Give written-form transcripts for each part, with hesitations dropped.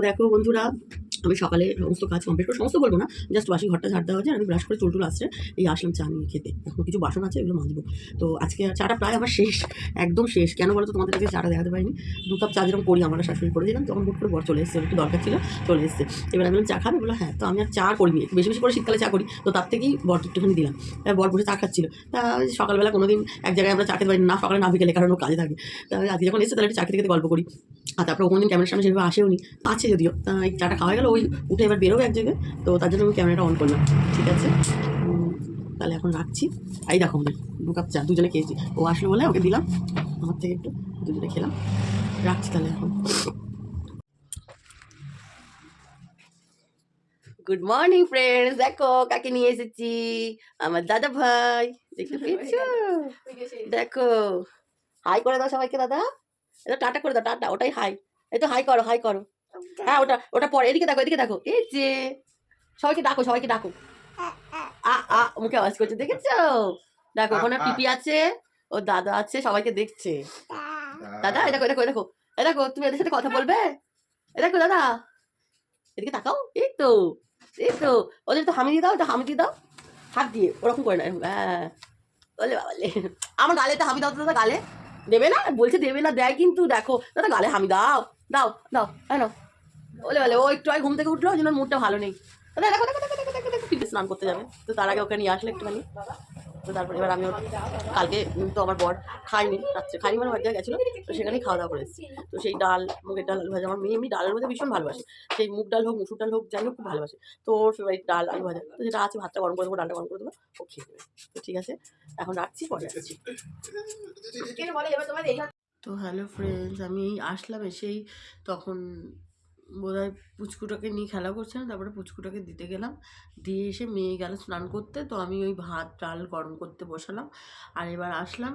দেখো বন্ধুরা, আমি সকালে সমস্ত কাজ কমপ্লিট করে, সমস্ত বলবো না, জাস্ট বাসি ঘরটা ঝাড় দেওয়া হয়েছে, আমি ব্রাশ করে চুল আসছে, এই আসলাম চা নিয়ে খেতে। এখন কিছু বাসন আছে, এগুলো মাজবো। তো আজকে চাটা প্রায় আমার শেষ, একদম শেষ। কেন বলো তো, তোমাদের কাছে চাটা দেখাতে পারিনি। 2 কাপ চা যেরকম করি, আমার শাশুড়ি করে দিলাম, তখন হুট করে বর চলে এসেছে, একটু দরকার ছিল, চলে এসেছে। এবার আমি বললাম চা খাবে, বলো হ্যাঁ। তো আমি আর চা করিনি, একটু বেশি বেশি করে শীতকালে চা করি, তো তার থেকেই বরকে একটুখানি দিলাম। বর বসে চা খাচ্ছিল। তা সকালবেলা কোনোদিন এক জায়গায় আমরা চা খেতে পারি না, সকালে না বিকেলে, কারণ ও কাজে থাকে। তা আজকে যখন এসেছে, তাহলে একটু চা খেতে খেতে গল্প করি। আর তারপরে কোনোদিন ক্যামেরার সামনে সেভাবে আসেও নি, আছে যদিও। এই চাটা খাওয়া গেল, ওই উঠে এবার বেরোবে এক জায়গায়, তো তার জন্য আমি ক্যামেরাটা অন করলাম। ঠিক আছে, তাহলে এখন রাখছি। এই দেখো আমাদের 2 কাপ চা দুজনে খেয়েছি, ও আসলো বলে ওকে দিলাম, আমার থেকে একটু দুজনে খেলাম। রাখছি তাহলে এখন। গুড মর্নিং ফ্রেন্ডস, দেখো কাকে নিয়ে এসেছি, আমার দাদা ভাই। দেখতে পেয়েছো? দেখো, হাই করে দাও সবাইকে। দাদা, এটা টাটা করে দাও, টাটা, ওটাই হাই। এই তো হাই করো, হাই করো। হ্যাঁ, ওটা ওটা পরে। এদিকে দেখো, এদিকে দেখো, এই যে সবাইকে ডাকো, সবাইকে ডাকো। মুখে আওয়াজ করছে, দেখেছো? দেখো, ওখানে পিপি আছে, ও দাদা আছে, সবাইকে দেখছে। দাদা, এই দেখো, এই দেখো, এই দেখো, এই দেখো, তুমি এদের সাথে কথা বলবে? এই দেখো দাদা, এদিকে তাকাও। এই তো, এই তো, ওদের তো হামি দিয়ে দাও, এটা হামি দিয়ে দাও, হাত দিয়ে ওরকম করে না। হ্যাঁ, বলে বাবালে, আমার গালে তো হামি দাও তো দাদা, গালে দেবে না, বলছে দেবে না, দেয় কিন্তু। দেখো দাদা, গালে হামি দাও, দাও দাও, হ্যাঁ না। বলে বলে, ও একটু আগে ঘুম থেকে উঠলো, ওই জন্য মুডটা ভালো নেই। দেখো দেখো দেখো দেখো দেখো দেখো, পিপি স্নান করতে যাবে, তো তার আগে ওকে নিয়ে আসলে একটুখানি। তো তারপর এবার আমি কালকে তো আমার বর খাইনি, রাত্রে খাইনি, মানে বাড়িতে গেছিলো, তো সেখানেই খাওয়া দাওয়া করে এসেছি। তো সেই ডাল, মুগের ডাল, আলু ভাজা, আমার মেয়ে এমনি ডালের মধ্যে ভীষণ ভালোবাসে, সেই মুগ ডাল হোক, মুসুর ডাল হোক, যাই হোক খুব ভালোবাসে। তো ওর ফেভারিট ডাল, আলু ভাজা, তো যেটা আছে, ভাতটা গরম করে দেবো, ডালটা গরম করে দেবো, ও খেয়ে দেবে। তো ঠিক আছে, এখন রাখছি, পরে আসছি। তো হ্যালো ফ্রেন্ডস, আমি এই আসলাম, এসেই তখন বোধহয় পুচকুটাকে নিয়ে খেলা করছিলাম, তারপরে পুচকুটাকে দিতে গেলাম, দিয়ে এসে মেয়ে গেল স্নান করতে, তো আমি ওই ভাত ডাল গরম করতে বসালাম। আর এবার আসলাম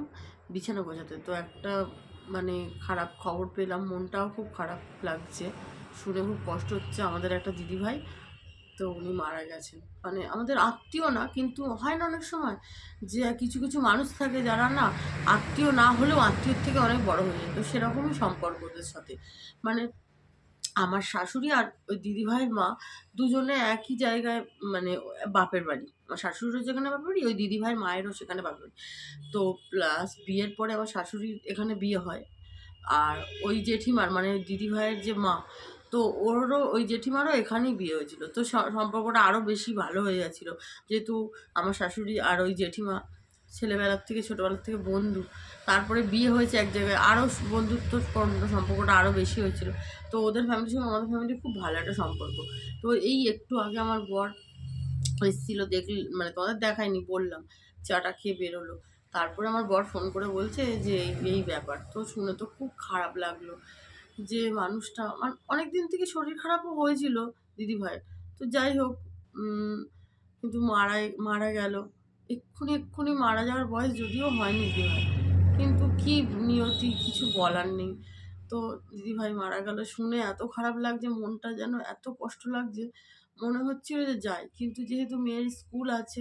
বিছানা গোছাতে। তো একটা মানে খারাপ খবর পেলাম, মনটাও খুব খারাপ লাগছে, শুনে খুব কষ্ট হচ্ছে। আমাদের একটা দিদিভাই, তো উনি মারা গেছেন। মানে আমাদের আত্মীয় না, কিন্তু হয় না অনেক সময় যে কিছু কিছু মানুষ থাকে যারা না আত্মীয় না হলেও আত্মীয়র থেকে অনেক বড় হয়ে যায়, তো সেরকমই সম্পর্ক ওদের সাথে। মানে আমার শাশুড়ি আর ওই দিদিভাইয়ের মা দুজনে একই জায়গায়, মানে বাপের বাড়ি, আমার শাশুড়িরও যেখানে বাপের বাড়ি, ওই দিদিভাইয়ের মায়েরও সেখানে বাপের বাড়ি। তো প্লাস বিয়ের পরে আমার শাশুড়ির এখানে বিয়ে হয়, আর ওই জেঠিমার, মানে ওই দিদিভাইয়ের যে মা, তো ওরও ওই জেঠিমারও এখানেই বিয়ে হয়েছিল। তো সম্পর্কটা আরও বেশি ভালো হয়ে গেছিলো, যেহেতু আমার শাশুড়ি আর ওই জেঠিমা ছেলেবেলার থেকে, ছোটোবেলার থেকে বন্ধু। তারপরে বিয়ে হয়েছে এক জায়গায়, আরও বন্ধুত্বপূর্ণ সম্পর্কটা আরও বেশি হয়েছিল। তো ওদের ফ্যামিলির সঙ্গে আমাদের ফ্যামিলির খুব ভালো একটা সম্পর্ক। তো এই একটু আগে আমার বর এসেছিলো, মানে তোমাদের দেখায়নি, বললাম চাটা খেয়ে বেরোলো। তারপরে আমার বর ফোন করে বলছে যে এই ব্যাপার। তো শুনে তো খুব খারাপ লাগলো, যে মানুষটা আমার অনেক দিন থেকে শরীর খারাপও হয়েছিল দিদিভাইয়ের। তো যাই হোক, কিন্তু মারা গেল এক্ষুনি এক্ষুনি। মারা যাওয়ার বয়স যদিও হয়নি দিদিভাই, কিন্তু কি নিয়তি, কিছু বলার নেই। তো দিদিভাই মারা গেল শুনে এত খারাপ লাগছে, মনটা যেন এত কষ্ট লাগছে, মনে হচ্ছিল যে যাই। কিন্তু যেহেতু মেয়ের স্কুল আছে,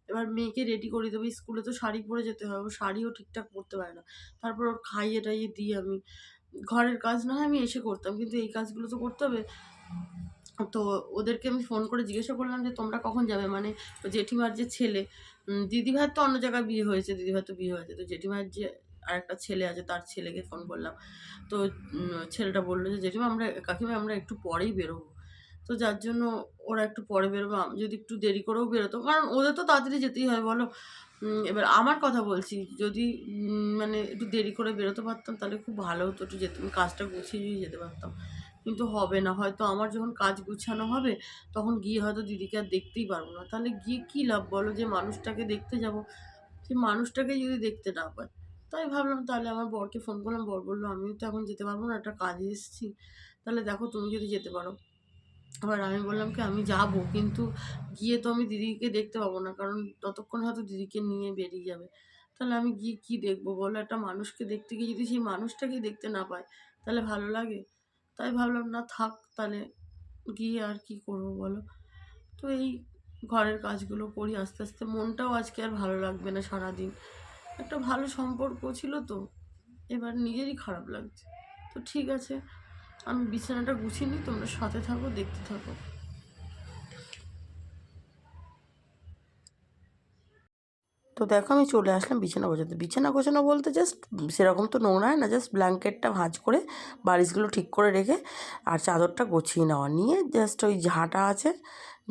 এবার মেয়েকে রেডি করে দেবো, স্কুলে তো শাড়ি পরে যেতে হবে, ও শাড়িও ঠিকঠাক পরতে পারে না। তারপর ওর খাইয়ে টাইয়ে দিই আমি, ঘরের কাজ না হয় আমি এসে করতাম, কিন্তু এই কাজগুলো তো করতে হবে। তো ওদেরকে আমি ফোন করে জিজ্ঞাসা করলাম যে তোমরা কখন যাবে, মানে জেঠিমার যে ছেলে, দিদিভাইয়ের তো অন্য জায়গায় বিয়ে হয়েছে, দিদিভাই তো বিয়ে হয়েছে, তো জেঠিমার যে আরেকটা ছেলে আছে, তার ছেলেকে ফোন করলাম। তো ছেলেটা বললো যে জেঠিমা, কাকিমা আমরা একটু পরেই বেরোবো। তো যার জন্য ওরা একটু পরে বেরোবো, আমি যদি একটু দেরি করেও বেরোতো, কারণ ওদের তো তাড়াতাড়ি যেতেই হয় বলো। এবার আমার কথা বলছি, যদি মানে একটু দেরি করে বেরোতে পারতাম তাহলে খুব ভালো হতো, একটু যেতে, কাজটা গুছিয়ে যেতে পারতাম। কিন্তু হবে না, হয়তো আমার যখন কাজ গুছানো হবে তখন গিয়ে হয়তো দিদিকে আর দেখতেই পারবো না। তাহলে গিয়ে কী লাভ বলো, যে মানুষটাকে দেখতে যাব, সেই মানুষটাকে যদি দেখতে না পাই। তাই ভাবলাম, তাহলে আমার বরকে ফোন করলাম, বর বললো আমিও তো এখন যেতে পারবো না, একটা কাজে এসেছি, তাহলে দেখো তুমি যদি যেতে পারো। আবার আমি বললাম কি, আমি যাব, কিন্তু গিয়ে তো আমি দিদিকে দেখতে পাবো না, কারণ ততক্ষণ হয়তো দিদিকে নিয়ে বেরিয়ে যাবে। তাহলে আমি গিয়ে কী দেখবো বলো, একটা মানুষকে দেখতে গিয়ে যদি সেই মানুষটাকে দেখতে না পাই তাহলে ভালো লাগে? তাই ভাবলাম না, থাক তাহলে, গিয়ে আর কি করবো বলো। তো এই ঘরের কাজগুলো করি আস্তে আস্তে, মনটাও আজকে আর ভালো লাগবে না সারাদিন। একটা ভালো সম্পর্ক ছিল তো, এবার নিজেরই খারাপ লাগছে। তো ঠিক আছে, আমি বিছানাটা গুছিয়ে নিই, তোমরা সাথে থাকো, দেখতে থাকো। তো দেখো আমি চলে আসলাম বিছানা গোছাতে। বিছানা গোছানো বলতে জাস্ট সেরকম তো নোংরা হয় না, জাস্ট ব্ল্যাঙ্কেটটা ভাঁজ করে বালিশগুলো ঠিক করে রেখে আর চাদরটা গুছিয়ে নেওয়া, নিয়ে জাস্ট ওই ঝাঁটা আছে,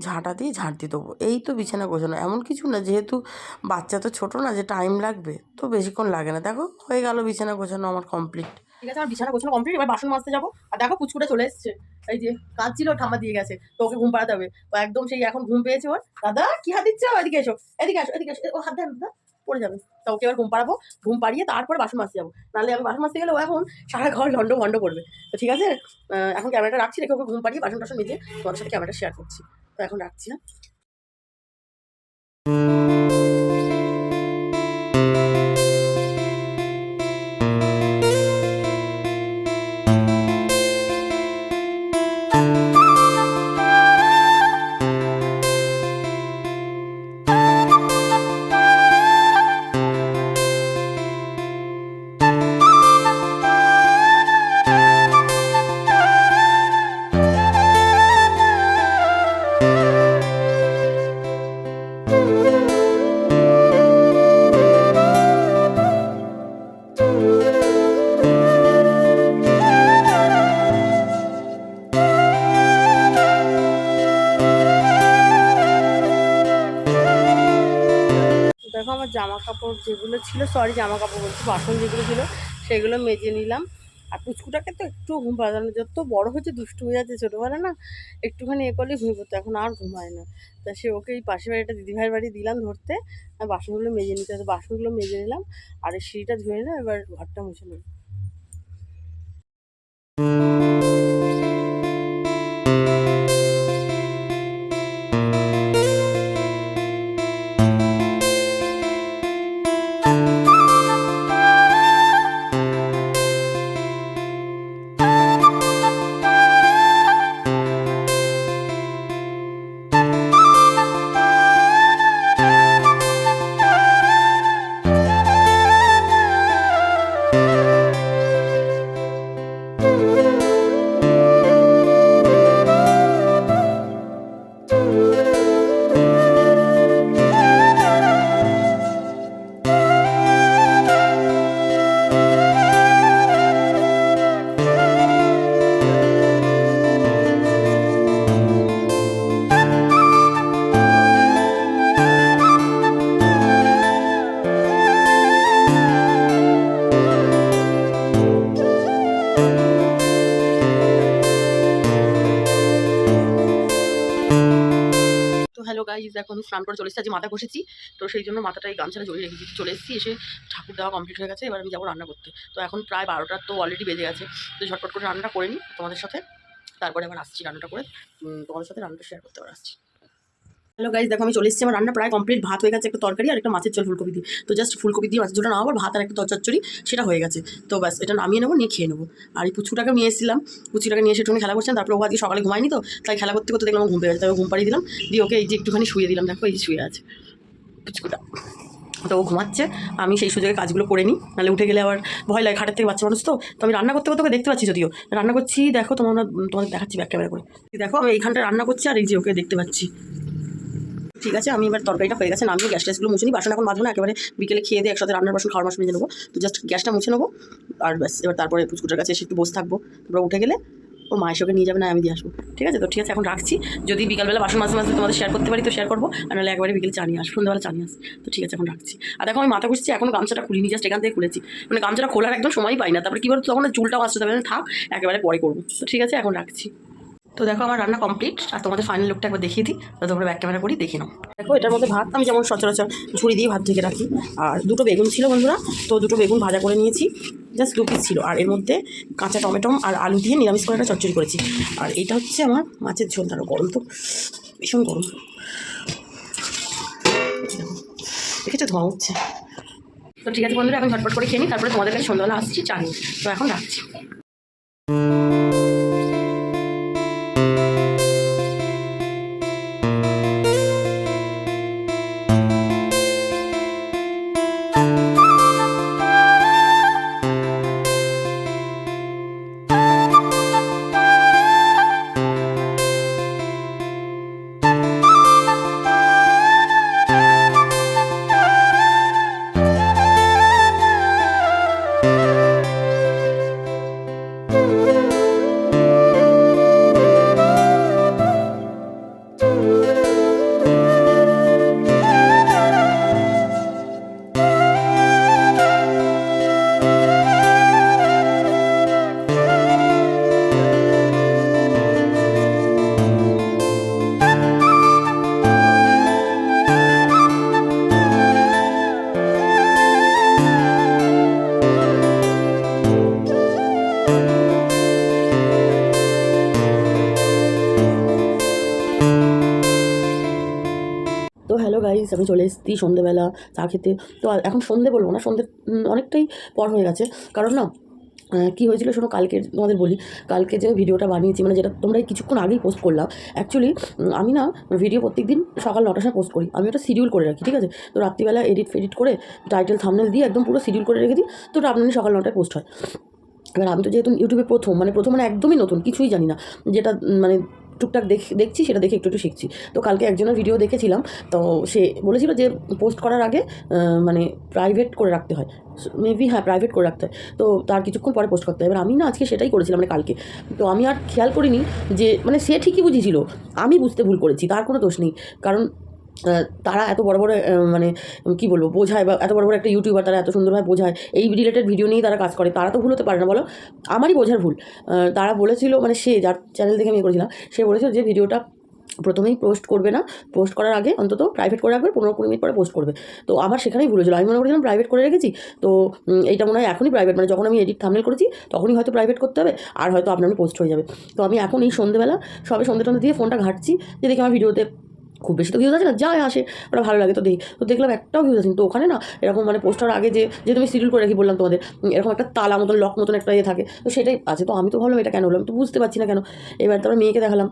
ঝাঁটা দিয়ে ঝাঁট দিয়ে দেবো। এই তো বিছানা গোছানো, এমন কিছু না, যেহেতু বাচ্চা তো ছোটো না যে টাইম লাগবে, তো বেশিক্ষণ লাগে না। দেখো হয়ে গেল বিছানা গোছানো আমার কমপ্লিট। ঠিক আছে, আমার বিছানা গোছানো কমপ্লিট। এবার বাসন মাজতে যাবো। আর দেখো পুচকুটা চলে এসছে, এই যে কাজ ছিল ঠাম্মা দিয়ে গেছে, তো ওকে ঘুম পাড়াতে হবে। ও একদম সেই এখন ঘুম পেয়েছে ওর। দাদা কি হাত দিচ্ছ? এদিকে এসো, এদিকে আসো, এদিকে এসো। ও হাত দেন দাদা, পড়ে যাবে। তো ওকে এবার ঘুম পাড়াবো, ঘুম পাড়িয়ে তারপরে বাসন মাজতে যাবো। নাহলে আমি বাসন মাজতে গেলে ও এখন সারা ঘর লন্ড ভন্ড করবে। তো ঠিক আছে, এখন ক্যামেরাটা রাখছি, রেখে ওকে ঘুম পাড়িয়ে বাসন টাসন মেজে তোমাদের সাথে ক্যামেরাটা শেয়ার করছি। তো এখন রাখছি। হ্যাঁ, দেখো আমার জামা কাপড় যেগুলো ছিল, সরি জামা কাপড় বলছি, বাসন যেগুলো ছিল সেগুলো মেজে নিলাম। আর পুচকুটাকে তো একটু ঘুম পাড়ানো, যত বড় হচ্ছে দুষ্টু হয়ে যাচ্ছে, ছোটোবেলা না একটুখানি এ করলেই ঘুমিয়ে পড়তো, এখন আর ঘুমায় না। তা সে ওকে এই পাশের বাড়িটা দিদিভাইয়ের বাড়ি দিলাম ধরতে, আর বাসনগুলো মেজে নিতে হবে। বাসনগুলো মেজে নিলাম আর এই সিঁড়িটা ধুয়ে নিলাম, এবার ঘরটা মুছে নেব। হ্যালো গাইজ, দেখো আমি স্নান করে চলে এসেছি, আজ মাথা ঘষেছি, তো সেই জন্য মাথাটা এই গামছাটা জড়িয়ে রেখেছি। চলে এসেছি, এসে ঠাকুর দেওয়া কমপ্লিট হয়ে গেছে, এবার আমি যাবো রান্না করতে। তো এখন প্রায় 12টা তো অলরেডি বেজে গেছে, তো ঝটপট করে রান্নাটা করে নিই তোমাদের সাথে, তারপরে আবার আসছি রান্নাটা করে তোমাদের সাথে রান্নাটা শেয়ার করতে আবার আসছি। হ্যালো গাইজ, দেখো আমি চলে এসেছি, আমার রান্না প্রায় কমপ্লিট। ভাত হয়ে গেছে, একটা তরকারি আর একটা মাছের ঝোল ফুলকপি দিয়ে, তো জাস্ট ফুলকপি দিয়ে মাছের ঝোলটা নামাবো, ভাত আর একটা চচ্চড়ি সেটা হয়ে গেছে। তো ব্যাস এটা নামিয়ে নেবো, নিয়ে খেয়ে নেবো। আর এই পুচকুটাকে নিয়ে এসেছিলাম, পুচকুটাকে নিয়ে এসে একটুখানি খেলা করছিলাম, তারপরে ও আজকে সকালে ঘুমায়নি, তো তাই খেলা করতে করতে দেখলাম ঘুম পেয়ে গেছে, তাই ঘুম পাড়িয়ে দিলাম, দিয়ে ওকে এই যে একটুখানি শুয়ে দিলাম। দেখো এই যে শুয়ে আছে পুচকুটা, তো ও ঘুমাচ্ছে, আমি সেই সুযোগে কাজগুলো করে নিই, নাহলে উঠে গেলে আবার ভয় লাগে, খাটের থেকে বাচ্চা মানুষ তো। তো আমি রান্না করতে করতে ওকে দেখতে পাচ্ছি, যদিও রান্না করছি, দেখো তোমাদের দেখাচ্ছি ব্যাক ক্যামেরা করে। দেখো আমি এইখানটা রান্না করছি আর এই যে ওকে দেখতে পাচ্ছি। ঠিক আছে, আমি এবার তরকারিটা হয়ে গেছে, নামিয়ে গ্যাস ট্যাসগুলো মুছে নিই, বাসন এখন মাজবো না, একেবারে বিকেলে খেয়ে দিয়ে একসাথে রান্নার বাসন খাওয়ার বাসন মেজে নেবো। তো জাস্ট গ্যাসটা মুছে নেবো আর ব্যাস, এবার তারপরে পুচকুটার কাছে এসে একটু বসে থাকবো, তারপর উঠে গেলে ওর মায়ের সঙ্গে নিয়ে যাবে, না আমি দিয়ে আসবো। ঠিক আছে, তো ঠিক আছে এখন রাখছি। যদি বিকালবেলা বাসন মাঝে মাঝে তোমাদের শেয়ার করতে পারি তো শেয়ার করবো, আর নাহলে একবারে বিকেলে চা নিয়ে আসবো, সন্ধ্যাবেলা চা নিয়ে আসি। তো ঠিক আছে এখন রাখছি। আর দেখো আমি মাথা ঘুরছি, এখনো গামছাটা খুলিনি, জাস্ট এখান থেকে খুলেছি, মানে গামছাটা খোলার একদম সময় পাই না, তারপরে কী বলতো তখন চুলটাও আসতে যাবে, থাক একেবারে পরে করবো। তো ঠিক আছে এখন রাখছি। তো দেখো আমার রান্না কমপ্লিট, আর তোমাদের ফাইনাল লুকটা একবার দেখিয়ে দিই, তো তোমরা ব্যাক ক্যামেরা করি দেখে নাও। দেখো এটার মধ্যে ভাত আমি যেমন সচরাচর ঝুড়ি দিয়ে ভাত ঢেকে রাখি, আর দুটো বেগুন ছিল বন্ধুরা, তো দুটো বেগুন ভাজা করে নিয়েছি, জাস্ট 2 পিস ছিল, আর এর মধ্যে কাঁচা টমেটো আর আলু দিয়ে নিরামিষ করে একটা চচ্চড়ি করেছি। আর এটা হচ্ছে আমার মাছের ঝোল, তারও গরম তো ভীষণ গরম, দেখেছো ধোঁয়া হচ্ছে। তো ঠিক আছে বন্ধুরা, এখন ঝটপট করে খেয়ে নিই, তারপরে তোমাদের কাছে সন্ধ্যাবেলা আসছি চা নিয়ে। তো এখন রাখছি। আমি চলে এসেছি সন্ধ্যেবেলা চা খেতে। তো এখন সন্ধ্যে বলবো না, সন্ধ্যে অনেকটাই পর হয়ে গেছে। কারণ না কী হয়েছিল শোনো, কালকে তোমাদের বলি। কালকে যে ভিডিওটা বানিয়েছি, মানে যেটা তোমরা এই কিছুক্ষণ আগেই পোস্ট করলাম, অ্যাকচুয়ালি আমি না ভিডিও প্রত্যেকদিন সকাল 9টার সময় পোস্ট করি। আমি ওটা শিডিউল করে রাখি, ঠিক আছে? তো রাত্রিবেলা এডিট করে টাইটেল থাম্বনেল দিয়ে একদম পুরো শিডিউল করে রেখে দিই। তো ওটা আপনার সকাল 9টায় পোস্ট হয়। এবার আমি তো যেহেতু ইউটিউবে প্রথম মানে একদমই নতুন, কিছুই জানি না, যেটা মানে টুকটাক দেখছি, সেটা দেখে একটু শিখছি। তো কালকে একজনের ভিডিও দেখেছিলাম, তো সে বলেছিল যে পোস্ট করার আগে মানে প্রাইভেট করে রাখতে হয়, মেবি হ্যাঁ প্রাইভেট করে রাখতে হয়, তো তার কিছুক্ষণ পরে পোস্ট করতে হয়। এবার আমি না আজকে সেটাই করেছিলাম, মানে কালকে। তো আমি আর খেয়াল করিনি যে মানে সে ঠিকই বুঝিয়েছিল, আমি বুঝতে ভুল করেছি, তার কোনো দোষ নেই। কারণ তারা এত বড় বড় মানে কী বলবো বোঝায়, বা এত বড় বড় একটা ইউটিউবার, তারা এত সুন্দরভাবে বোঝায়, এই রিলেটেড ভিডিও নিয়েই তারা কাজ করে, তারা তো ভুল হতে পারে না বলো? আমারই বোঝার ভুল। তারা বলেছিল, মানে সে যার চ্যানেল দেখে আমি করেছিলাম, সে বলেছিল যে ভিডিওটা প্রথমেই পোস্ট করবে না, পোস্ট করার আগে অন্তত প্রাইভেট করে রাখবে, 15-20 মিনিট পরে পোস্ট করবে। তো আমার সেখানেই ভুল হয়েছিল, আমি মনে করেছিলাম প্রাইভেট করে রেখেছি। তো এইটা মনে হয় এখনই প্রাইভেট, মানে যখন আমি এডিট থাম্বনেল করেছি তখনই হয়তো প্রাইভেট করতে হবে, আর হয়তো আপনার পোস্ট হয়ে যাবে। তো আমি এখন এই সন্ধ্যেবেলা সবে সন্ধ্যে দিয়ে ফোনটা ঘাঁটছি, যে দেখি আমার ভিডিওতে খুব বেশি তো ভিউজ আছে না, যায় আসে, ওটা ভালো লাগে। তো দেখি, তো দেখলাম একটাও ভিউজ আছে। তো ওখানে না এরকম মানে পোস্টার আগে যে তুমি শিডিউল করে রাখি বললাম তোমাদের, এরকম একটা তালা মতন লক মতন একটা থাকে, তো সেটাই আছে। তো আমি তো ভাবলাম এটা কেন হলো, আমি তো বুঝতে পারছি না কেন। এবার তারপর মেয়েকে দেখালাম,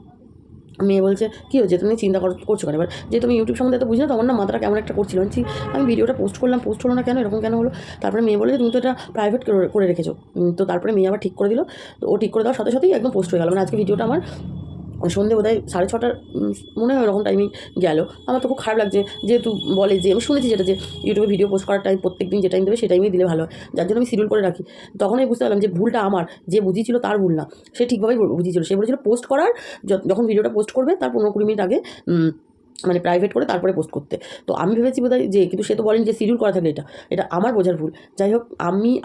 মেয়ে বলছে কী হয়েছে, তুমি চিন্তা করছো কেন? এবার যে তুমি ইউটিউব সম্বন্ধে তো বুঝি না, তখন না মাথাটা কেমন একটা করছিল, আমি ভিডিওটা পোস্ট করলাম, পোস্ট হলো না কেন, এরকম কেন হলো? তারপরে মেয়ে বলে যে তুমি তো এটা প্রাইভেট করে রেখেছো। তো তারপরে মেয়ে আবার ঠিক করে দিল। তো ও ঠিক করে দেওয়ার সাথে সাথেই একদম পোস্ট হয়ে গেল। মানে আজকে ভিডিওটা আমার সন্ধ্যে বোধহয় 6:30টার মনে হয় ওরকম টাইমেই গেল। আমার তো খুব খারাপ লাগছে, যেহেতু বলে যে আমি শুনেছি যেটা, যে ইউটিউবে ভিডিও পোস্ট করার টাইম প্রত্যেক দিন যে টাইম দেবে সেই টাইমেই দিলে ভালো হয়, যার জন্য আমি শিডিউল করে রাখি। তখন আমি বুঝতে পারলাম যে ভুলটা আমার, যে বুঝিয়েছিল তার ভুল না, সে ঠিকভাবেই বুঝিয়েছিল। সে বলেছিল পোস্ট করার, যখন ভিডিওটা পোস্ট করবে তার 15-20 মিনিট আগে মানে প্রাইভেট করে তারপরে পোস্ট করতে। তো আমি ভেবেছি বোধহয় যে, কিন্তু সে তো বলেনি যে শিডিউল করা থাকলে এটা আমার বোঝার ভুল। যাই হোক,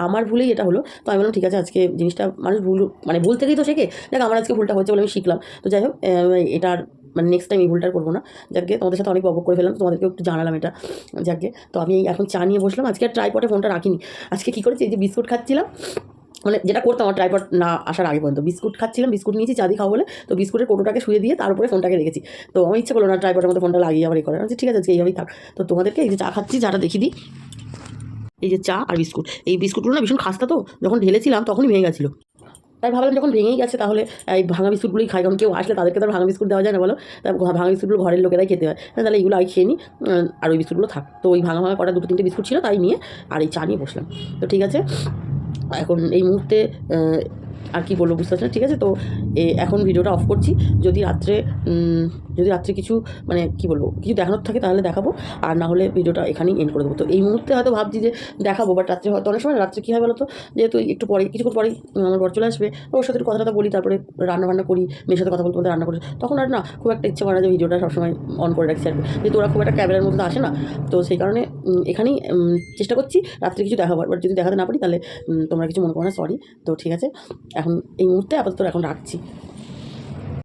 আমার ভুলেই এটা হলো। তো আমি বললাম ঠিক আছে, আজকে জিনিসটা মানুষ ভুল থেকেই তো শেখে। দেখ আমার আজকে ভুলটা হচ্ছে বলে আমি শিখলাম। তো যাই হোক, এটার মানে নেক্সট টাইম এই ভুলটা করবো না। যাকে তোমাদের সাথে অনেক বকবক করে ফেললাম, তোমাদেরকেও একটু জানালাম এটা। যাকে, তো আমি এখন চা নিয়ে বসলাম। আজকে আর ট্রাইপডে ফোনটা রাখিনি। আজকে কী করেছি, এই যে বিস্কুট খাচ্ছিলাম, মানে যেটা করতাম আমার ট্রাইপড না আসার আগে পর্যন্ত, বিস্কুট খাচ্ছিলাম, বিস্কুট নিয়েছি চা দিয়ে খাবো বলে, তো বিস্কুটের কৌটোটাকে শুয়ে দিয়ে তার উপরে ফোনটাকে রেখেছি। তো আমার ইচ্ছে করলো না ট্রাইপডের মধ্যে ফোনটা লাগিয়ে আবার করে, ঠিক আছে আজকে এইভাবেই থাক। তো তোমাদেরকে এই যে চা খাচ্ছি, চাটা দেখিয়ে দিই। এই যে চা আর বিস্কুট, এই বিস্কুটগুলো না ভীষণ খাস্তা, তো যখন ঢেলেছিলাম তখনই ভেঙে গেছিলো। তাই ভাবলাম যখন ভেঙেই গেছে তাহলে এই ভাঙা বিস্কুটগুলোই খাই, কারণ কেউ আসলে তাদেরকে তো ভাঙা বিস্কুট দেওয়া যায় না বলো? তাই ভাঙা বিস্কুটগুলো ঘরের লোকেরাই খেতে হয়, তাহলে এইগুলো আমি খেয়ে নিই, আর ওই বিস্কুটগুলো থাক। তো ওই ভাঙা কটা 2-3টে বিস্কুট ছিল, তাই নিয়ে আর এই চা নিয়ে বসলাম। তো ঠিক আছে, এখন এই মুহূর্তে আর কি বলবো বুঝতে পারছি না। ঠিক আছে, তো এখন ভিডিওটা অফ করছি। যদি রাত্রে কিছু মানে কি বলবো, কিছু দেখানোর থাকে তাহলে দেখাবো, আর না হলে ভিডিওটা এখানেই এন্ড করে দেবো। তো এই মুহূর্তে হয়তো ভাবছি যে দেখাবো, বাট রাত্রে হয়তো অনেক সময় রাত্রে কী হয় বলো তো, যেহেতু একটু পরে কিছুক্ষণ পরেই আমার বর চলে আসবে, ওর সাথে কথাটা বলি, তারপরে রান্না করি, মেয়ের সাথে কথা বলতে বলতে রান্না করি, তখন আর না খুব একটা ইচ্ছে করে না যে ভিডিওটা সবসময় অন করে রাখছি আর কি, যেহেতু ওরা খুব একটা ক্যামেরার মধ্যে আসে না। তো সেই কারণে এখানেই চেষ্টা করছি রাত্রে কিছু দেখাবার, বাট যদি দেখাতে না পারি তাহলে তোমরা কিছু মনে করো না, সরি। তো ঠিক আছে, এখন এই মুহূর্তে আপাতত এখন রাখছি।